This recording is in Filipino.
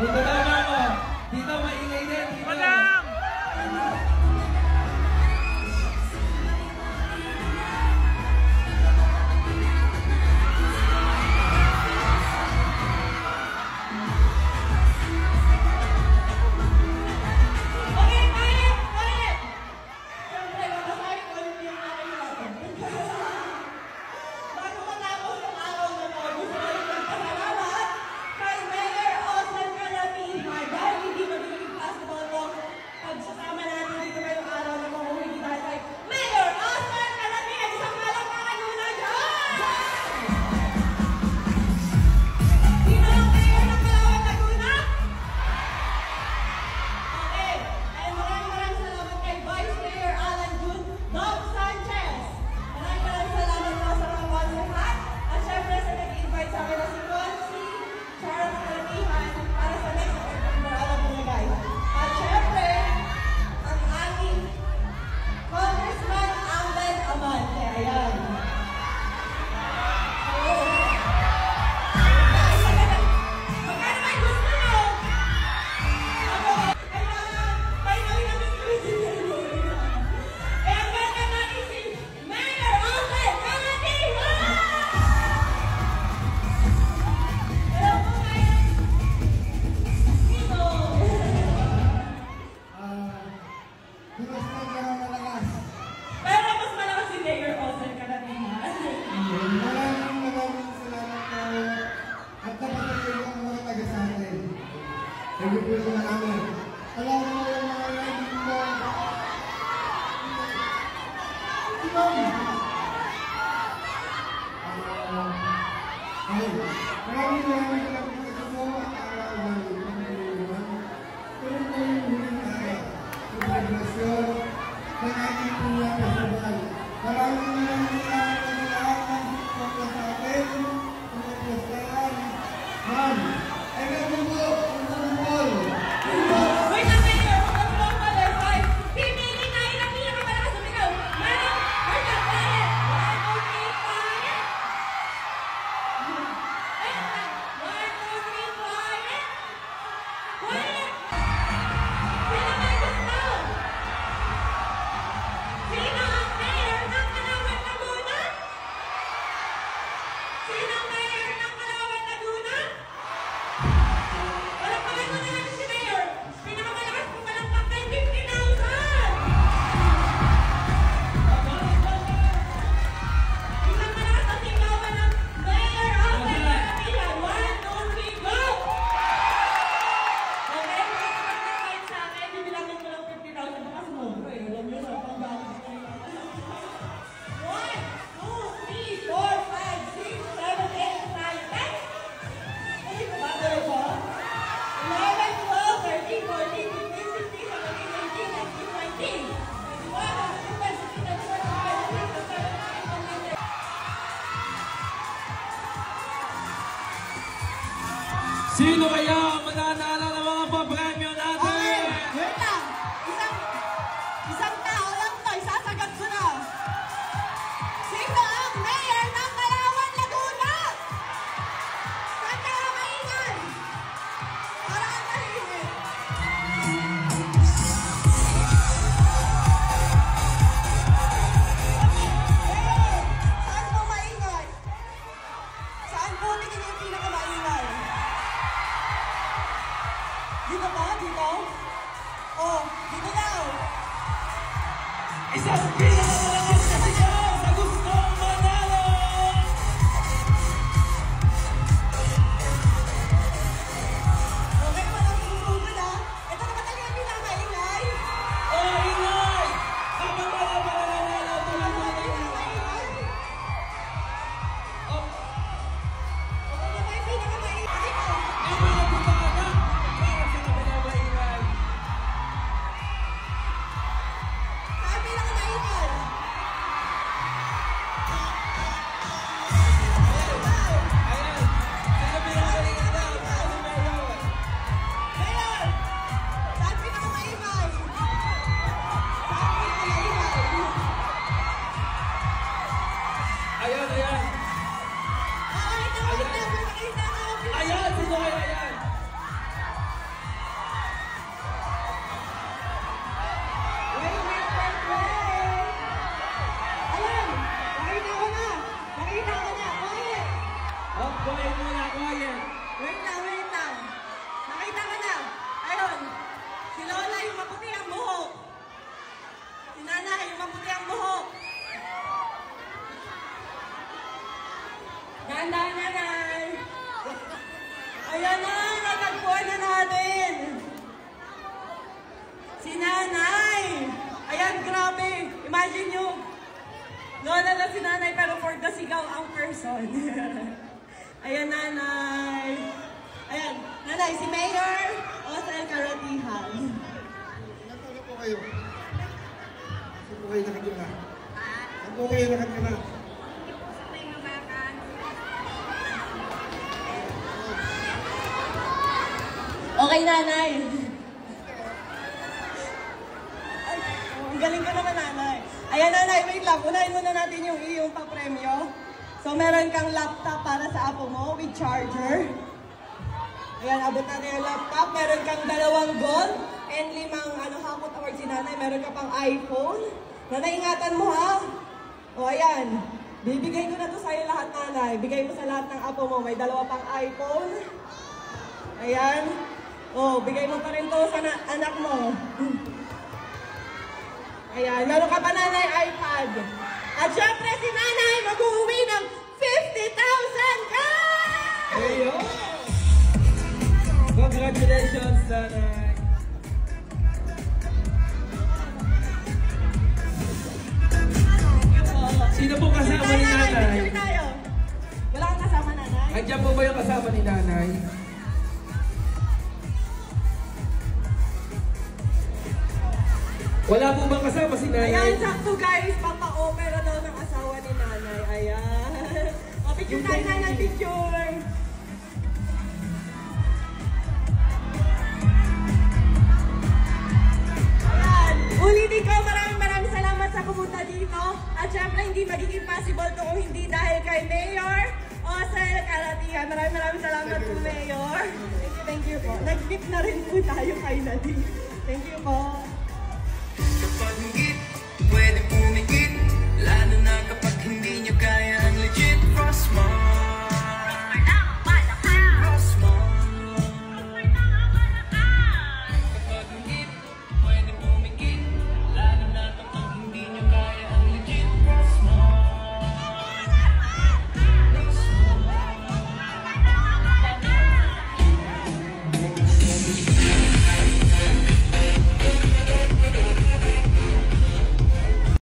Dito naman ako. Dito maingay din. Dito. Madam! Sino kaya ang mananalo ng mga papremyo natin? Okay, wait lang. Isang tao lang to, isasagot ko na. Sino ang mayor ng Calauan, Laguna? Saan tayo maingan? Para ang tahimik. Saan po maingay? Saan po tingin yung pinakamaingay? Dito ba? Dito? Oh, dito daw. Isa sa pinakamalakas na sigaw sa gustong manalo! Okay, walang susunod ha. Ito naman talaga yung pinakaingay. Oh, ingay! Kapag wala pa nananalo, tulad natin. Oh, Ito naman yung pinakamaingay. ang mga bumana para sa pinakamaingay. Saan pinakamaingay? Si nanay, yung maputi ang buhok. Ganda, nanay. Ayan na, natagpuan na natin. Si nanay. Ayan, grabe. Imagine nyo. Lola na si nanay pero for the sigaw ang person. Ayan, nanay. Ayan, nanay, si Mayor Osel Caratihan. Ano po kayo? Saan po kayo nakatira? Saan po kayo nakatira? Okay, nanay. Ay, ang galing ko naman, nanay. Ayan, nanay, wait lang. Unahin muna natin yung iyong pa-premyo. So, meron kang laptop para sa apo mo with charger. Ayan, abot natin yung laptop. Meron kang 2 gold and 5 hakot award si nanay. Meron ka pang iPhone. Nanay, ingatan mo, ha? O, ayan. Bibigay ko na to sa'yo lahat, nanay. Bigay mo sa lahat ng apo mo. May 2 pang iPhone. Ayan. O, bigay mo pa rin to sa anak mo. Ayan. Meron ka pa, nanay, iPad. At syempre, si nanay mag-uwi ng 50,000 cash! Ayun! Congratulations, nanay! Sino po kasama ni nanay? Picture tayo. Wala kang kasama, nanay? Andiyan po ba yung kasama ni nanay? Wala po bang kasama si nanay? Ayan, sakto guys. Papa-opera daw ng asawa ni nanay. Ayan. O, picture tayo, nanay. Picture. Ayan. Ulitin ko, maraming salamat sa pumunta dito. At syempre, hindi magiging possible to kung hindi dahil kay Mayor Osel Caratihan. Maraming salamat po, Mayor. Thank you po. Nag-gift na rin po tayo kay Nadine. Thank you po. Kapag hindi